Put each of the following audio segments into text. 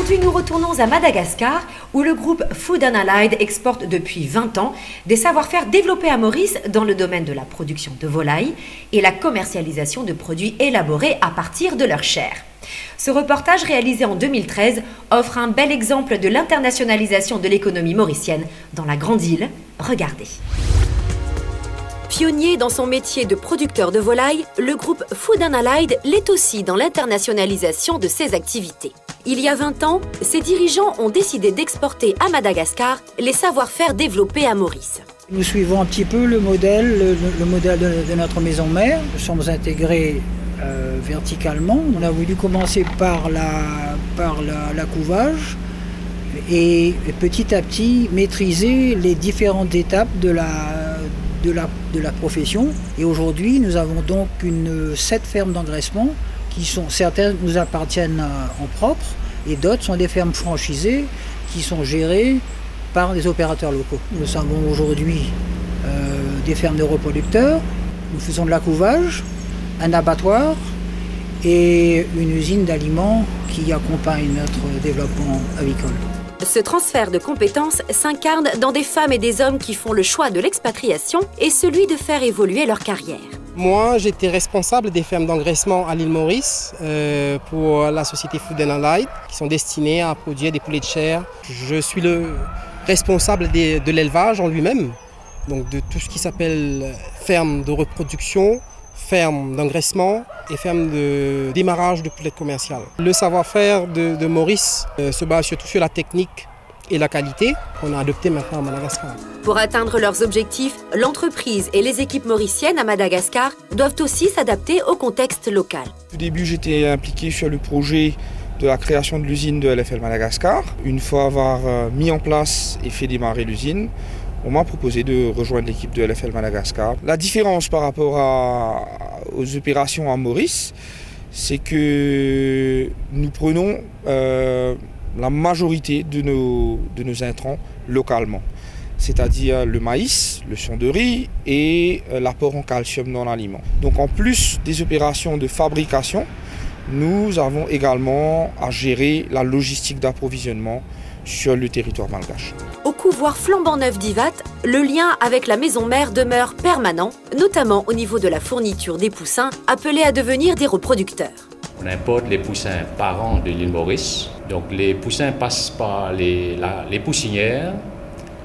Aujourd'hui, nous retournons à Madagascar, où le groupe Food & Allied exporte depuis 20 ans des savoir-faire développés à Maurice dans le domaine de la production de volailles et la commercialisation de produits élaborés à partir de leur chair. Ce reportage réalisé en 2013 offre un bel exemple de l'internationalisation de l'économie mauricienne dans la grande île. Regardez. Pionnier dans son métier de producteur de volailles, le groupe Food & Allied l'est aussi dans l'internationalisation de ses activités. Il y a 20 ans, ses dirigeants ont décidé d'exporter à Madagascar les savoir-faire développés à Maurice. Nous suivons un petit peu le modèle de notre maison mère. Nous sommes intégrés verticalement. On a voulu commencer par la couvage et petit à petit maîtriser les différentes étapes de la profession. Et aujourd'hui, nous avons donc 7 fermes d'engraissement qui sont, certaines nous appartiennent en propre et d'autres sont des fermes franchisées qui sont gérées par des opérateurs locaux. Nous avons aujourd'hui des fermes de reproducteurs, nous faisons de la couvage, un abattoir et une usine d'aliments qui accompagne notre développement avicole. Ce transfert de compétences s'incarne dans des femmes et des hommes qui font le choix de l'expatriation et celui de faire évoluer leur carrière. Moi, j'étais responsable des fermes d'engraissement à l'île Maurice pour la société Food & Allied qui sont destinées à produire des poulets de chair. Je suis le responsable de l'élevage en lui-même, donc de tout ce qui s'appelle ferme de reproduction, ferme d'engraissement et ferme de démarrage de poulet commercial. Le savoir-faire de Maurice se base surtout sur la technique et la qualité qu'on a adopté maintenant à Madagascar. Pour atteindre leurs objectifs, l'entreprise et les équipes mauriciennes à Madagascar doivent aussi s'adapter au contexte local. Au début, j'étais impliqué sur le projet de la création de l'usine de LFL Madagascar. Une fois avoir mis en place et fait démarrer l'usine, on m'a proposé de rejoindre l'équipe de LFL Madagascar. La différence par rapport aux opérations à Maurice, c'est que nous prenons la majorité de nos intrants localement, c'est-à-dire le maïs, le son de riz et l'apport en calcium dans l'aliment. Donc en plus des opérations de fabrication, nous avons également à gérer la logistique d'approvisionnement sur le territoire malgache. Au couvoir flambant neuf d'Ivat, le lien avec la maison mère demeure permanent, notamment au niveau de la fourniture des poussins appelés à devenir des reproducteurs. On importe les poussins parents de l'île Maurice. Donc les poussins passent par les poussinières,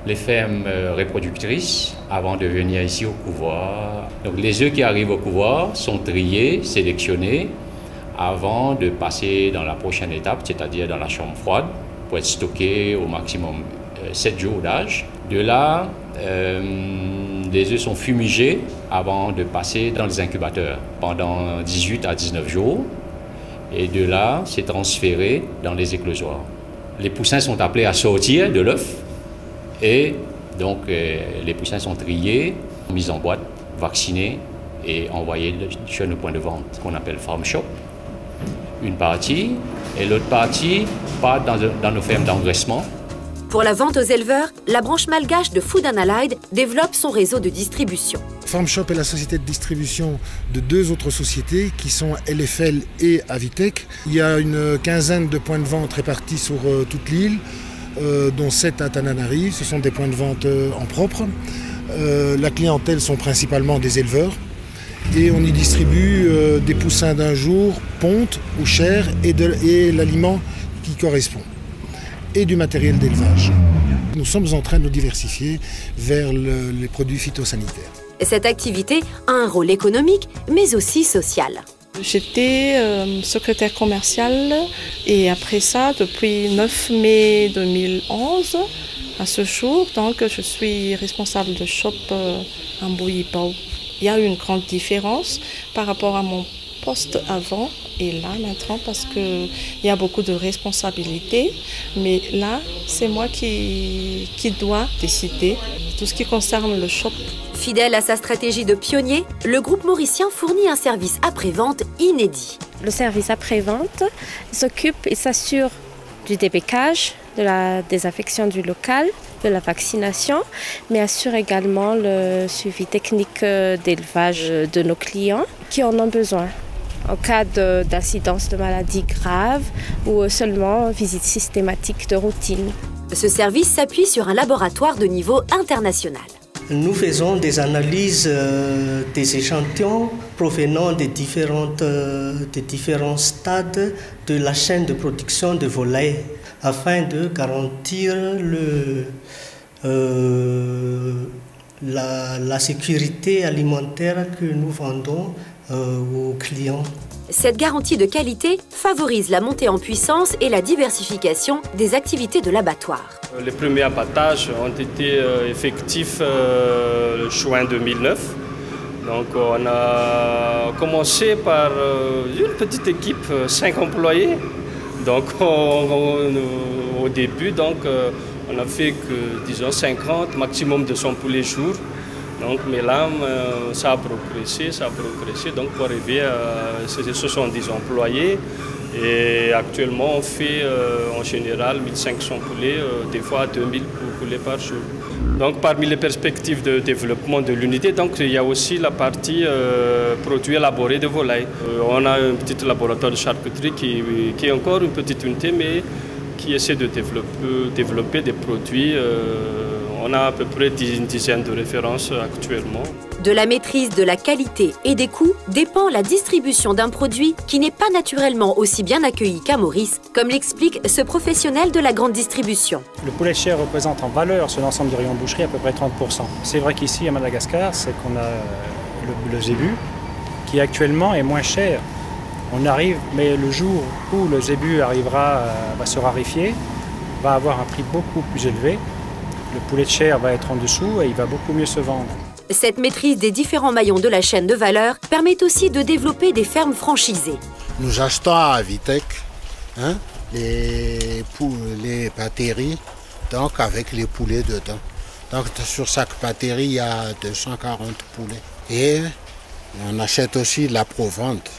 les fermes reproductrices avant de venir ici au couvoir. Donc les œufs qui arrivent au couvoir sont triés, sélectionnés avant de passer dans la prochaine étape, c'est-à-dire dans la chambre froide, pour être stockés au maximum 7 jours d'âge. De là, les œufs sont fumigés avant de passer dans les incubateurs pendant 18 à 19 jours. Et de là, c'est transféré dans les éclosoirs. Les poussins sont appelés à sortir de l'œuf et donc les poussins sont triés, mis en boîte, vaccinés et envoyés sur nos points de vente qu'on appelle farm shop. Une partie et l'autre partie part dans nos fermes d'engraissement. Pour la vente aux éleveurs, la branche malgache de Food & Allied développe son réseau de distribution. Farm Shop est la société de distribution de 2 autres sociétés qui sont LFL et Avitech. Il y a une quinzaine de points de vente répartis sur toute l'île, dont 7 à Tananarive. Ce sont des points de vente en propre. La clientèle sont principalement des éleveurs. Et on y distribue des poussins d'un jour, ponte ou chair et l'aliment qui correspond. Et du matériel d'élevage. Nous sommes en train de nous diversifier vers les produits phytosanitaires. Cette activité a un rôle économique, mais aussi social. J'étais secrétaire commerciale et après ça, depuis 9 mai 2011, à ce jour, donc, je suis responsable de shop en Bouillipao. Il y a une grande différence par rapport à mon poste avant et là maintenant parce qu'il y a beaucoup de responsabilités. Mais là, c'est moi qui dois décider tout ce qui concerne le shop. Fidèle à sa stratégie de pionnier, le groupe mauricien fournit un service après-vente inédit. Le service après-vente s'occupe et s'assure du débécage, de la désinfection du local, de la vaccination, mais assure également le suivi technique d'élevage de nos clients qui en ont besoin. en cas d'incidence de maladies graves ou seulement visite systématique de routine. Ce service s'appuie sur un laboratoire de niveau international. Nous faisons des analyses des échantillons provenant des différents stades de la chaîne de production de volailles afin de garantir la sécurité alimentaire que nous vendons aux clients. Cette garantie de qualité favorise la montée en puissance et la diversification des activités de l'abattoir. Les premiers abattages ont été effectifs juin 2009. Donc on a commencé par une petite équipe, 5 employés. Donc au début, on a fait que disons 50, maximum 200 poulets jour. Donc, mais là, ça a progressé. Donc, pour arriver à 70 employés. Et actuellement, on fait en général 1500 poulets, des fois 2000 poulets par jour. Donc, parmi les perspectives de développement de l'unité, il y a aussi la partie produits élaborés de volailles. On a un petit laboratoire de charcuterie qui est encore une petite unité, mais qui essaie de développer des produits. On a à peu près une dizaine de références actuellement. De la maîtrise de la qualité et des coûts dépend la distribution d'un produit qui n'est pas naturellement aussi bien accueilli qu'à Maurice, comme l'explique ce professionnel de la grande distribution. Le poulet de chair représente en valeur sur l'ensemble du rayon de boucherie à peu près 30%. C'est vrai qu'ici à Madagascar, c'est qu'on a le zébu qui actuellement est moins cher. On arrive, mais le jour où le zébu va se raréfier, va avoir un prix beaucoup plus élevé. Le poulet de chair va être en dessous et il va beaucoup mieux se vendre. Cette maîtrise des différents maillons de la chaîne de valeur permet aussi de développer des fermes franchisées. Nous achetons à Avitec les batteries avec les poulets dedans. Donc sur chaque batterie, il y a 240 poulets. Et on achète aussi la provente.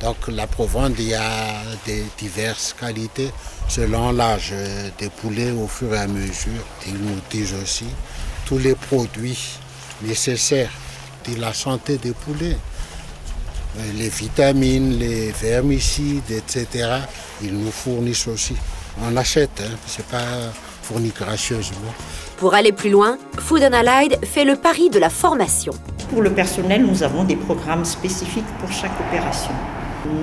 Donc la provente, il y a des diverses qualités selon l'âge des poulets au fur et à mesure. Ils nous disent aussi tous les produits nécessaires de la santé des poulets. Les vitamines, les vermicides, etc. Ils nous fournissent aussi. On achète, c'est pas fourni gracieusement. Pour aller plus loin, Food and Allied fait le pari de la formation. Pour le personnel, nous avons des programmes spécifiques pour chaque opération.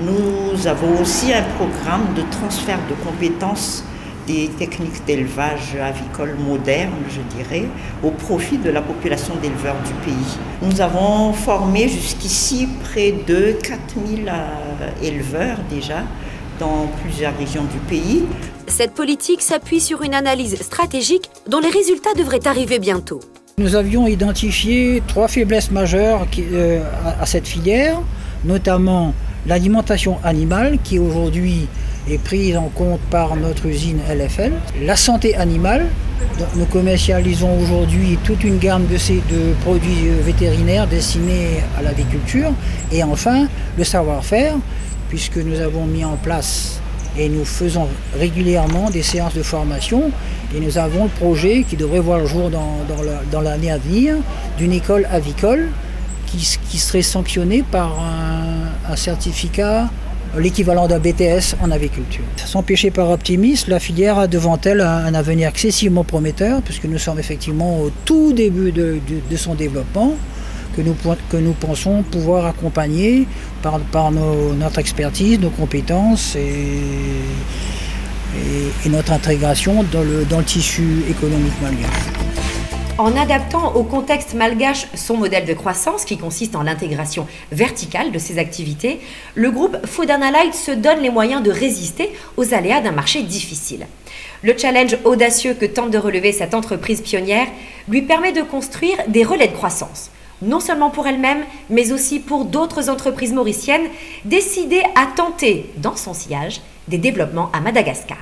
Nous avons aussi un programme de transfert de compétences des techniques d'élevage avicole moderne, je dirais, au profit de la population d'éleveurs du pays. Nous avons formé jusqu'ici près de 4000 éleveurs déjà dans plusieurs régions du pays. Cette politique s'appuie sur une analyse stratégique dont les résultats devraient arriver bientôt. Nous avions identifié 3 faiblesses majeures à cette filière, notamment l'alimentation animale qui aujourd'hui est prise en compte par notre usine LFL, la santé animale. Nous commercialisons aujourd'hui toute une gamme de produits vétérinaires destinés à l'agriculture, et enfin le savoir-faire, puisque nous avons mis en place et nous faisons régulièrement des séances de formation, et nous avons le projet qui devrait voir le jour dans l'année à venir d'une école avicole qui serait sanctionnée par un certificat, l'équivalent d'un BTS en aviculture. Sans pécher par optimisme, la filière a devant elle un avenir excessivement prometteur, puisque nous sommes effectivement au tout début de son développement, que nous pensons pouvoir accompagner par notre expertise, nos compétences et notre intégration dans le tissu économique malgache. En adaptant au contexte malgache son modèle de croissance qui consiste en l'intégration verticale de ses activités, le groupe Food and Allied se donne les moyens de résister aux aléas d'un marché difficile. Le challenge audacieux que tente de relever cette entreprise pionnière lui permet de construire des relais de croissance, non seulement pour elle-même, mais aussi pour d'autres entreprises mauriciennes décidées à tenter, dans son sillage, des développements à Madagascar.